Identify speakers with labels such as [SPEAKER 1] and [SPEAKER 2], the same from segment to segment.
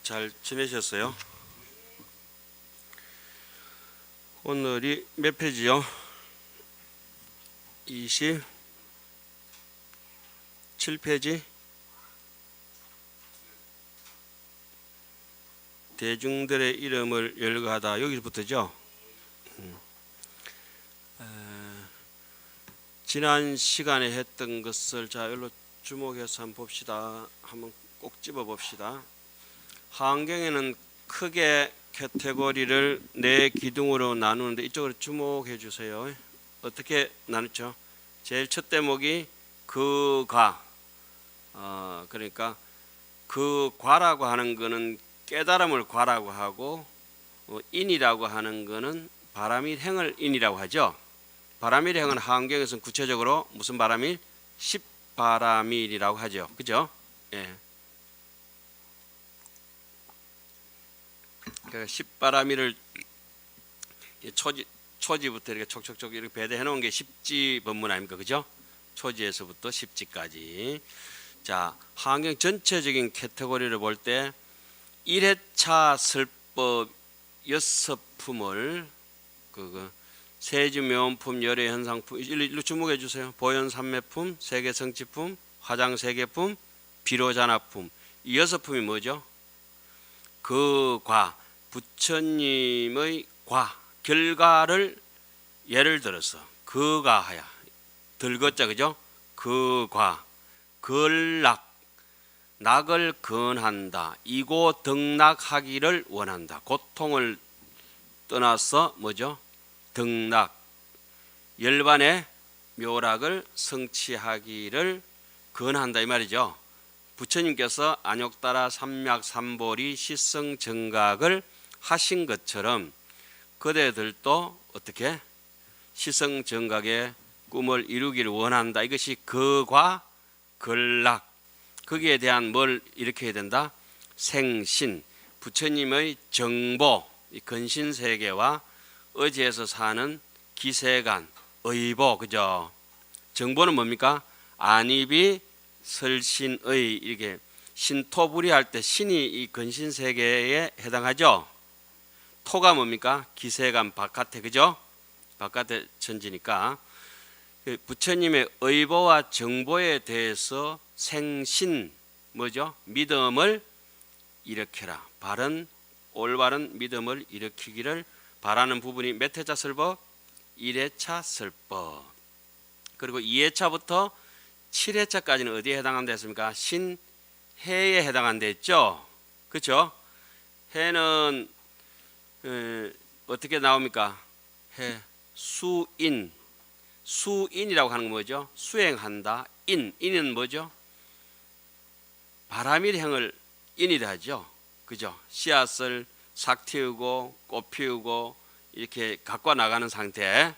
[SPEAKER 1] 잘 지내셨어요? 오늘이 몇 페이지요? 27페이지. 대중들의 이름을 열거하다. 여기서부터죠. 지난 시간에 했던 것을 자 여기로 주목해서 한번 봅시다. 한번 꼭 집어 봅시다. 하안경에는 크게 카테고리를 네 기둥으로 나누는데 이쪽으로 주목해 주세요. 어떻게 나누죠? 제일 첫 대목이 그 과. 그러니까 그 과라고 하는 거는 깨달음을 과라고 하고 인이라고 하는 거는 바람일 행을 인이라고 하죠. 바람일 행은 하안경에서는 구체적으로 무슨 바람일? 십바람일이라고 하죠. 그죠? 예. 그 십바람일을 초지부터 이렇게 촉촉촉 이렇게 배대해 놓은 게 십지 법문 아닙니까? 그죠? 초지에서부터 십지까지. 자, 하안경 전체적인 카테고리를 볼 때 1회차 설법 6품을 세주묘원품, 열애현상품 일로 주목해 주세요. 보현삼매품, 세계성취품, 화장세계품, 비로자나품. 이 6품이 뭐죠? 그 과, 부처님의 과, 결과를 예를 들어서 그가 하야 들것자 그죠? 그 과, 걸락, 낙을 근한다. 이고 등락하기를 원한다. 고통을 떠나서 뭐죠? 등락, 열반의 묘락을 성취하기를 근한다 이 말이죠. 부처님께서 안욕따라 삼맥삼보리 시성정각을 하신 것처럼 그대들도 어떻게 시성정각의 꿈을 이루기를 원한다. 이것이 그과 걸락, 거기에 대한 뭘 일으켜야 된다? 생신, 부처님의 정보, 이 근신세계와 어지에서 사는 기세간, 의보, 그죠? 정보는 뭡니까? 안입이 설신의 이렇게 신토불이할 때 신이 이 근신세계에 해당하죠. 토가 뭡니까? 기세간 바깥에, 그죠? 바깥에 천지니까 부처님의 의보와 정보에 대해서 생신 뭐죠? 믿음을 일으켜라. 바른 올바른 믿음을 일으키기를 바라는 부분이 몇 회차 설법? 1회차 설법. 그리고 2회차부터 7회차까지는 어디에 해당한다 했습니까? 신해에 해당한다 했죠. 그렇죠? 해는 어떻게 나옵니까? 해 수인. 수인이라고 하는 건 뭐죠? 수행한다. 인은 뭐죠? 바람일행을 인이라 하죠. 그죠? 씨앗을 싹 틔우고 꽃 피우고 이렇게 갖고 나가는 상태.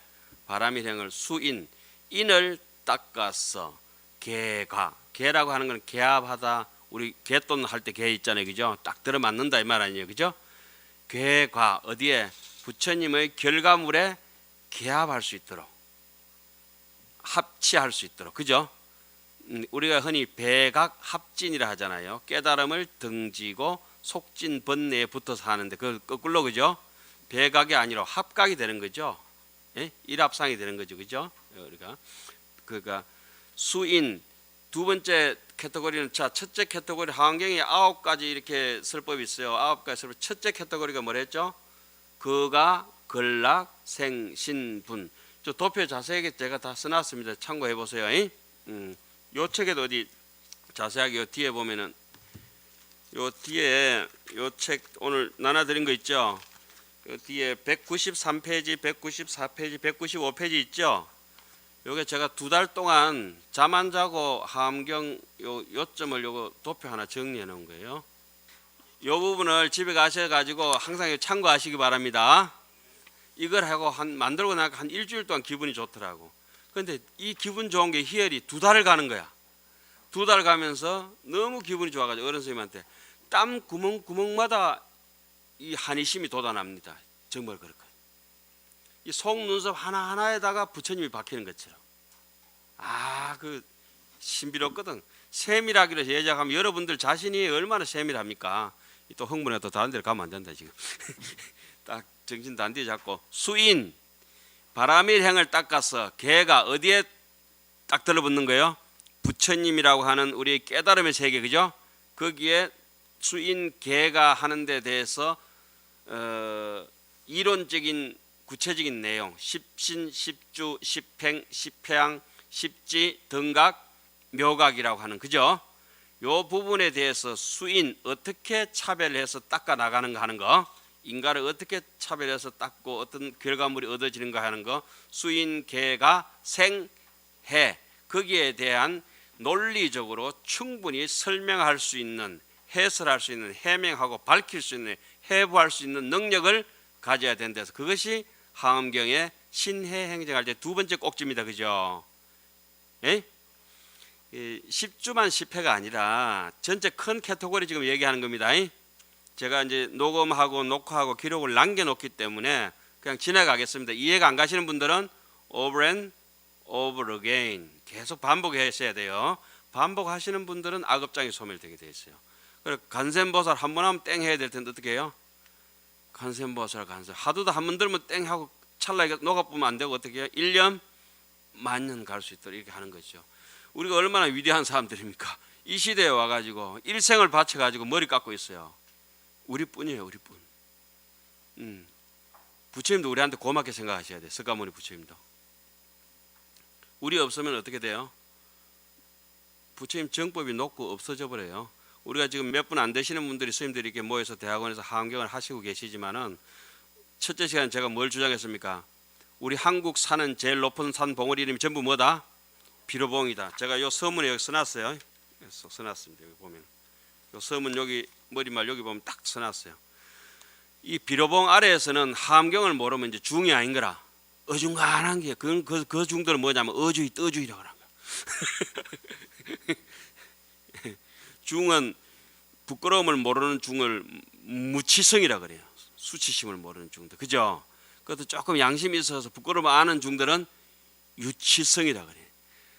[SPEAKER 1] 바람일행을 수인. 인을 닦아서 개가. 개라고 하는 건 개합하다. 우리 개돈 할 때 개 있잖아요. 그죠? 딱 들어맞는다 이 말 아니에요. 그죠? 개가 어디에? 부처님의 결과물에 개합할 수 있도록 합치할 수 있도록. 그죠? 우리가 흔히 배각 합진이라 하잖아요. 깨달음을 등지고 속진 번뇌에 붙어서 하는데 그 거꾸로 그죠? 배각이 아니라 합각이 되는 거죠. 예? 일합상이 되는 거죠. 그죠? 우리가 그러니까 수인 두 번째 카테고리는 자 첫째 카테고리 하안경에 9가지 이렇게 설법이 있어요. 9가지 설법. 첫째 카테고리가 뭐랬죠? 그가 걸락 생신분. 저 도표 자세하게 제가 다 써놨습니다. 참고해 보세요. 요 책에도 어디 자세하게 요 뒤에 보면은 요 뒤에 요 책 오늘 나눠드린 거 있죠. 요 뒤에 193페이지, 194페이지, 195페이지 있죠. 요게 제가 2달 동안 잠 안 자고 하안경 요 요점을 요거 도표 하나 정리해 놓은 거예요. 요 부분을 집에 가셔 가지고 항상 참고하시기 바랍니다. 이걸 하고 만들고 나니까 한 일주일 동안 기분이 좋더라고. 근데 이 기분 좋은 게 희열이 2달을 가는 거야. 2달 가면서 너무 기분이 좋아가지고 어른 선생님한테 땀 구멍마다 이 한의심이 돋아납니다. 정말 그럴 거예요. 이 속눈썹 하나하나에다가 부처님이 박히는 것처럼. 그 신비롭거든. 세밀하기로 예작하면 여러분들 자신이 얼마나 세밀합니까? 또 흥분해 또 다른 데로 가면 안 된다 지금. 딱 정신 단디 잡고 수인 바람일 행을 닦아서 개가 어디에 딱 들러붙는 거예요? 부처님이라고 하는 우리 깨달음의 세계, 그죠? 거기에 수인 개가 하는 데 대해서 이론적인 구체적인 내용, 십신, 십주, 십행, 십회양, 십지, 등각, 묘각이라고 하는, 그죠? 요 부분에 대해서 수인 어떻게 차별해서 닦아 나가는가 하는 거, 인간을 어떻게 차별해서 닦고 어떤 결과물이 얻어지는가 하는 거, 수인 개가 생해, 거기에 대한 논리적으로 충분히 설명할 수 있는, 해설할 수 있는, 해명하고 밝힐 수 있는, 해부할 수 있는 능력을 가져야 된다서 그것이 하엄경의 신해 행정할 때 두 번째 꼭지입니다. 그죠? 예? 10주만 10회가 아니라 전체 큰 캐테고리 지금 얘기하는 겁니다. 제가 이제 녹음하고 녹화하고 기록을 남겨놓기 때문에 그냥 지나가겠습니다. 이해가 안 가시는 분들은 over and over again 계속 반복하셔야 돼요. 반복하시는 분들은 악업장이 소멸되게 돼 있어요. 그래서 간센보살 한 번 하면 땡 해야 될 텐데 어떻게 해요? 간센보살 하도도 한 번 들면 땡 하고 찰나게 녹아보면 안 되고 어떻게 해요? 1년 만년 갈 수 있도록 이렇게 하는 거죠. 우리가 얼마나 위대한 사람들입니까? 이 시대에 와가지고 일생을 바쳐가지고 머리 깎고 있어요. 우리뿐이에요, 우리뿐. 부처님도 우리한테 고맙게 생각하셔야 돼요. 석가모니 부처님도. 우리 없으면 어떻게 돼요? 부처님 정법이 녹고 없어져 버려요. 우리가 지금 몇 분 안 되시는 분들이 스님들이 이렇게 모여서 대학원에서 하엄경을 하시고 계시지만은 첫째 시간 제가 뭘 주장했습니까? 우리 한국 산은 제일 높은 산 봉우리 이름이 전부 뭐다? 비로봉이다. 제가 요 서문에 여기 써놨어요. 써놨습니다. 여기 보면 요 서문 여기 머리말 여기 보면 딱 써놨어요. 이 비로봉 아래에서는 하엄경을 모르면 이제 중이 아닌 거라. 어중간한 게 그 중들은 뭐냐면 어주의 떠주의라고 하는 거야. 중은 부끄러움을 모르는 중을 무치성이라 그래요. 수치심을 모르는 중들, 그죠? 그것도 조금 양심이 있어서 부끄러움 아는 중들은 유치성이라 그래요.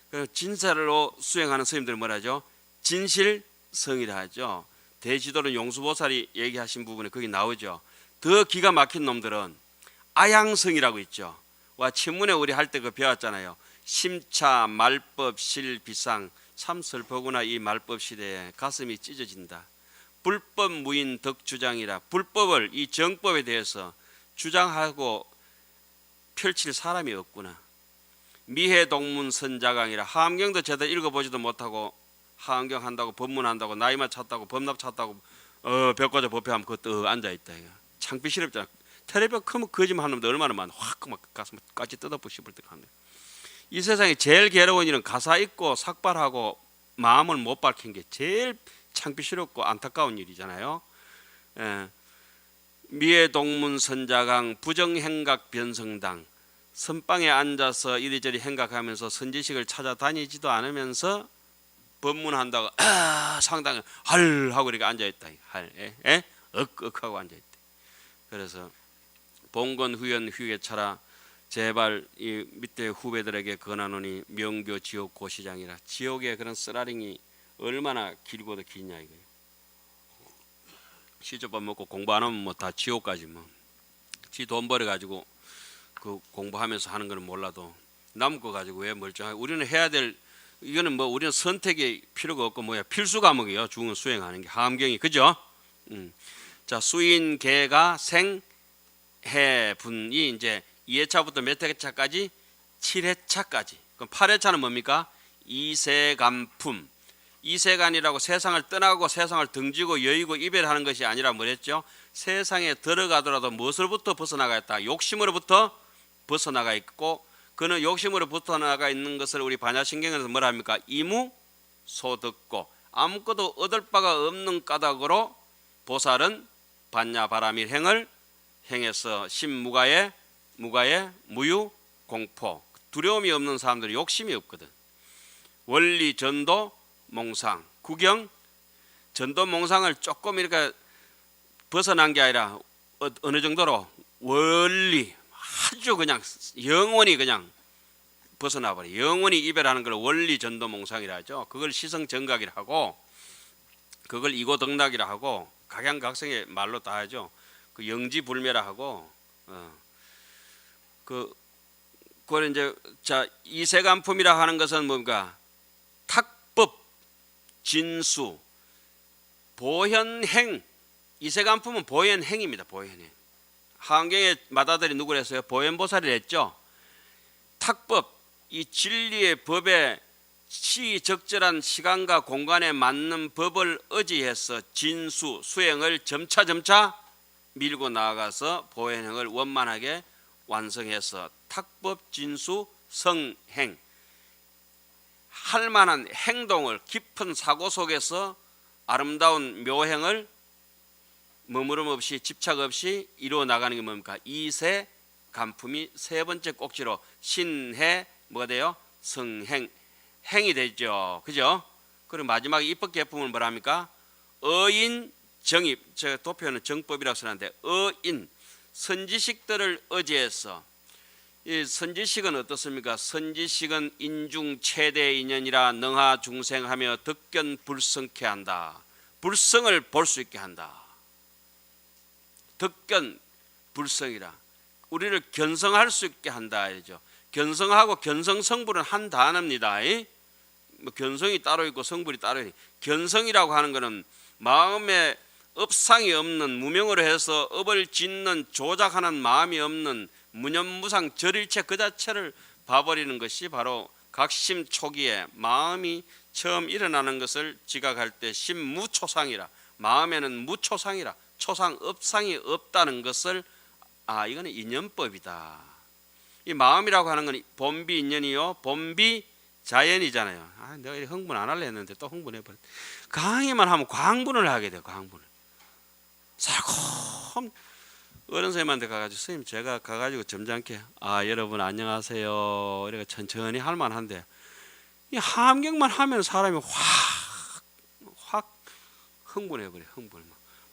[SPEAKER 1] 그래서 진사로 수행하는 스님들은 뭐라죠? 진실성이라 하죠. 대지도는 용수보살이 얘기하신 부분에 거기 나오죠. 더 기가 막힌 놈들은 아양성이라고 있죠. 와 친문에 우리 할 때 그 배웠잖아요. 심차 말법 실비상, 참 슬프구나. 이 말법 시대에 가슴이 찢어진다. 불법 무인 덕주장이라, 불법을 이 정법에 대해서 주장하고 펼칠 사람이 없구나. 미해동문 선자강이라, 하엄경도 제대로 읽어보지도 못하고 하엄경 한다고 법문한다고 나이만 찼다고 법납 찼다고 벽과자 법회하면 그것도 앉아있다. 창피스럽잖아. 텔레비전 크면 거짓말 하는 놈들 얼마나 많아. 확 막 가슴 까지 뜯어부고 싶을 때 하네. 이 세상에 제일 괴로운 일은 가사 읽고 삭발하고 마음을 못 밝힌 게 제일 창피스럽고 안타까운 일이잖아요. 미해동문 선자강, 부정행각 변성당, 선방에 앉아서 이리저리 행각하면서 선지식을 찾아다니지도 않으면서 법문한다고 상당히 할 하고 이렇게 앉아있다. 억하고 앉아있다. 그래서 봉건 후연 휴게차라, 제발 이 밑에 후배들에게 권하노니 명교 지옥 고시장이라. 지옥의 그런 쓰라링이 얼마나 길고도 기냐 이거예요. 시조밥 먹고 공부 안 하면 뭐 다 지옥까지 뭐. 지 돈 벌어 가지고 그 공부하면서 하는 거는 몰라도 남은 거 가지고 왜 멀쩡하게. 우리는 해야 될, 이거는 뭐 우리는 선택이 필요가 없고 뭐야 필수 과목이에요. 중은 수행하는 게 하엄경이, 그죠? 자, 수인 개가 생해 분이 이제 2회차부터 몇 회차까지? 7회차까지. 그럼 8회차는 뭡니까? 이세간품. 이세간이라고 세상을 떠나고 세상을 등지고 여의고 이별하는 것이 아니라 뭐랬죠? 세상에 들어가더라도 무엇으로부터 벗어나가겠다? 욕심으로부터 벗어나가 있고, 그는 욕심으로 벗어나가 있는 것을 우리 반야신경에서 뭐라 합니까? 이무소득고, 아무것도 얻을 바가 없는 까닭으로 보살은 반야바라밀 행을 행해서 신무가에 무유공포, 두려움이 없는 사람들은 욕심이 없거든. 원리 전도 몽상, 구경 전도 몽상을 조금 이렇게 벗어난 게 아니라 어느 정도로 원리 아주 그냥 영원히 그냥 벗어나 버려. 영원히 이별하는 걸 원리 전도 몽상이라 하죠. 그걸 시성 정각이라 하고, 그걸 이고덕락이라 하고, 각양각색의 말로 다 하죠. 그 영지불매라 하고 그걸 이제 자 이세간품이라 하는 것은 뭡니까? 탁법, 진수, 보현행. 이세간품은 보현행입니다. 보현행. 하안경의 마다들이 누구랬어요? 보현보살이 했죠. 탁법, 이 진리의 법에 시적절한 시간과 공간에 맞는 법을 의지해서 진수, 수행을 점차 밀고 나아가서 보현행을 원만하게 완성해서 탁법, 진수, 성행, 할 만한 행동을 깊은 사고 속에서 아름다운 묘행을 머무름 없이 집착 없이 이루어 나가는 게 뭡니까? 이세 간품이 세 번째 꼭지로 신해 뭐가 돼요? 성행, 행이 되죠. 그죠? 그리고 마지막에 입법 계품은 뭐랍니까? 어인 정입. 제가 도표는 정법이라고 쓰는데 어인 선지식들을 의지해서 이 선지식은 어떻습니까? 선지식은 인중 최대 인연이라 능하 중생하며 덕견 불성케 한다. 불성을 볼 수 있게 한다. 덕견 불성이라 우리를 견성할 수 있게 한다 이죠. 견성하고 견성 성불은 한 단어입니다. 뭐 견성이 따로 있고 성불이 따로 있고 견성이라고 하는 것은 마음에 업상이 없는 무명으로 해서 업을 짓는 조작하는 마음이 없는 무념무상 절일체 그 자체를 봐버리는 것이 바로 각심 초기에 마음이 처음 일어나는 것을 지각할 때 심무초상이라 마음에는 무초상이라 초상 업상이 없다는 것을 이거는 인연법이다. 이 마음이라고 하는 건 본비 인연이요 본비 자연이잖아요. 내가 이렇게 흥분 안 하려 했는데 또 흥분해버려. 강의만 하면 광분을 하게 돼요. 광분을. 살콤 어른 선생님한테 가가지고 선생님 제가 가가지고 점잖게 여러분 안녕하세요 이렇게 천천히 할 만한데 이 함경만 하면 사람이 확 흥분해버려. 흥분.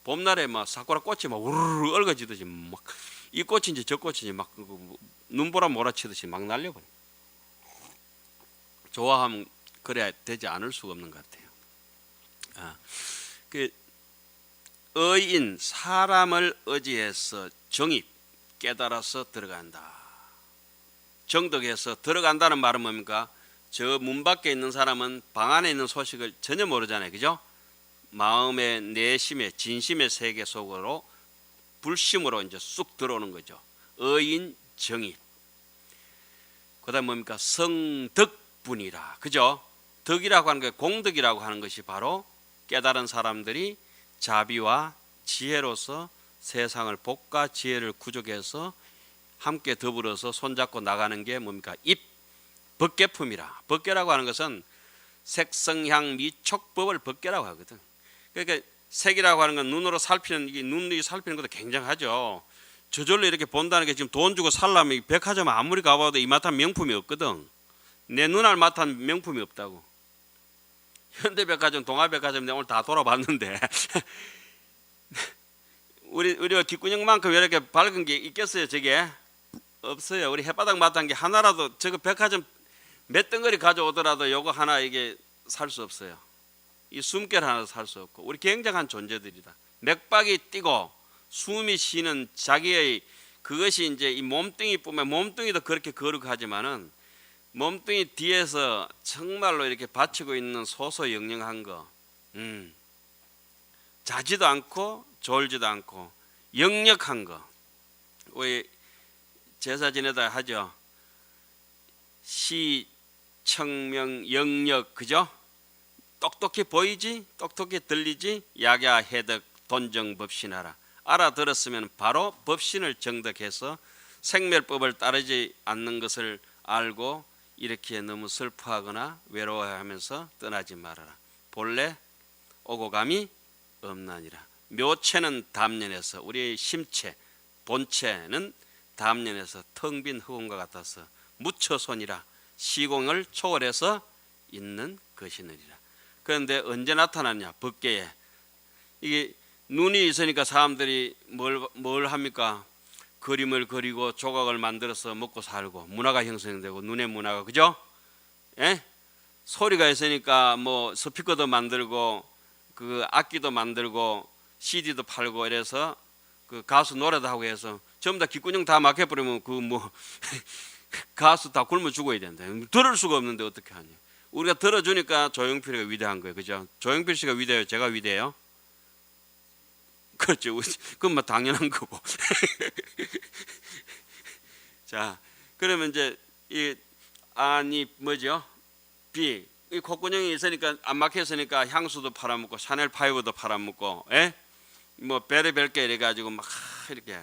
[SPEAKER 1] 봄날에 막 사쿠라 꽃이 막 우르르 얽어지듯이 막 이 꽃인지 저 꽃인지 막 눈보라 몰아치듯이 막 날려버려. 좋아하면 그래야 되지 않을 수가 없는 것 같아요. 그 의인 사람을 의지해서 정입 깨달아서 들어간다. 정덕해서 들어간다는 말은 뭡니까? 저 문 밖에 있는 사람은 방 안에 있는 소식을 전혀 모르잖아요. 그죠? 마음의 내심의 진심의 세계 속으로 불심으로 이제 쑥 들어오는 거죠. 의인 정입. 그다음 뭡니까? 성덕분이라. 그죠? 덕이라고 하는 게 공덕이라고 하는 것이 바로 깨달은 사람들이 자비와 지혜로서 세상을 복과 지혜를 구족해서 함께 더불어서 손잡고 나가는 게 뭡니까? 입 법계품이라. 법계라고 하는 것은 색성향 미촉법을 법계라고 하거든. 그러니까 색이라고 하는 건 눈으로 살피는 이게 눈이 살피는 것도 굉장하죠. 저절로 이렇게 본다는 게 지금 돈 주고 살려면 백화점 아무리 가봐도 이마트한 명품이 없거든. 내 눈알 마트한 명품이 없다고. 현대백화점, 동아백화점 내가 오늘 다 돌아봤는데 우리가 귓구녕만큼 이렇게 밝은 게 있겠어요? 저게 없어요. 우리 햇바닥 마트한 게 하나라도 저거 백화점 몇 덩어리 가져오더라도 요거 하나 이게 살 수 없어요. 이 숨결 하나 살 수 없고 우리 굉장한 존재들이다. 맥박이 뛰고 숨이 쉬는 자기의 그것이 이제 이 몸뚱이뿐만 몸뚱이도 그렇게 거룩하지만은 몸뚱이 뒤에서 정말로 이렇게 바치고 있는 소소영영한 거, 자지도 않고 졸지도 않고 역력한 거. 우리 제사 지내다 하죠. 시, 청명, 영력, 그죠? 똑똑히 보이지, 똑똑히 들리지, 약야 해덕 돈정법신하라. 알아들었으면 바로 법신을 정덕해서 생멸법을 따르지 않는 것을 알고 이렇게 너무 슬퍼하거나 외로워하면서 떠나지 말아라. 본래 오고 감이 없나니라. 묘체는 담론에서 우리의 심체 본체는 담론에서 텅 빈 흑원과 같아서 무처손이라 시공을 초월해서 있는 것이느니라. 그런데 언제 나타나냐? 법계에. 이게 눈이 있으니까 사람들이 뭘 합니까? 그림을 그리고 조각을 만들어서 먹고 살고 문화가 형성되고 눈의 문화가, 그죠? 예? 소리가 있으니까 뭐 스피커도 만들고 그 악기도 만들고 CD도 팔고 이래서 그 가수 노래도 하고 해서 전부 다 귓구녕 다 막혀버리면 그 뭐 가수 다 굶어 죽어야 된다. 들을 수가 없는데 어떻게 하냐. 우리가 들어주니까 조용필이가 위대한 거예요. 그죠? 조용필 씨가 위대해요? 제가 위대해요? 그렇죠. 그건 뭐 당연한 거고. 자, 그러면 이제 이 안이 뭐죠? 비. 이 콧구멍이 있으니까 안 막혔으니까 향수도 팔아먹고 샤넬 파이브도 팔아먹고, 예? 뭐 별의별 게 이래가지고 막 이렇게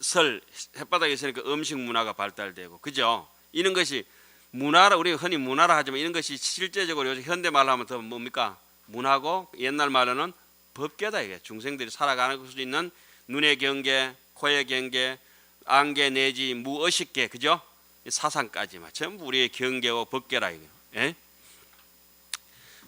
[SPEAKER 1] 설 햇바닥에 있으니까 음식 문화가 발달되고, 그죠? 이런 것이 문화라 우리가 흔히 문화라 하지만 이런 것이 실제적으로 요즘 현대 말로 하면 더 뭡니까? 문화고 옛날 말로는 법계다. 이게 중생들이 살아가는 수 있는 눈의 경계, 코의 경계, 안계 내지 무의식계, 그죠? 사상까지만 전부 우리의 경계와 법계라 이거. 예?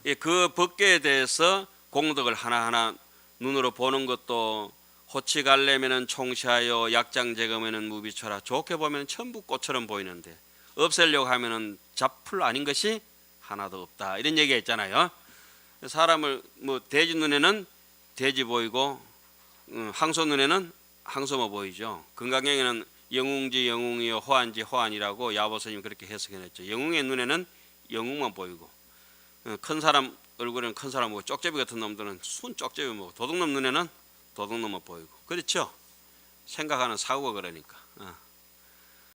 [SPEAKER 1] 예, 그 법계에 대해서 공덕을 하나하나 눈으로 보는 것도 호치 갈래면은 총시하여 약장 제거면은 무비쳐라. 좋게 보면 전부 꽃처럼 보이는데 없애려고 하면은 잡풀 아닌 것이 하나도 없다. 이런 얘기가 있잖아요. 사람을 뭐 돼지 눈에는 돼지 보이고 항소 눈에는 항소만 보이죠. 건강경에는 영웅지 영웅이요 호환지 호환이라고 야보 스님이 그렇게 해석해냈죠. 영웅의 눈에는 영웅만 보이고 큰 사람 얼굴에는 큰 사람 보고 쪽제비 같은 놈들은 순 쪽제비 보고 도둑놈 눈에는 도둑놈만 보이고 그렇죠. 생각하는 사고가 그러니까.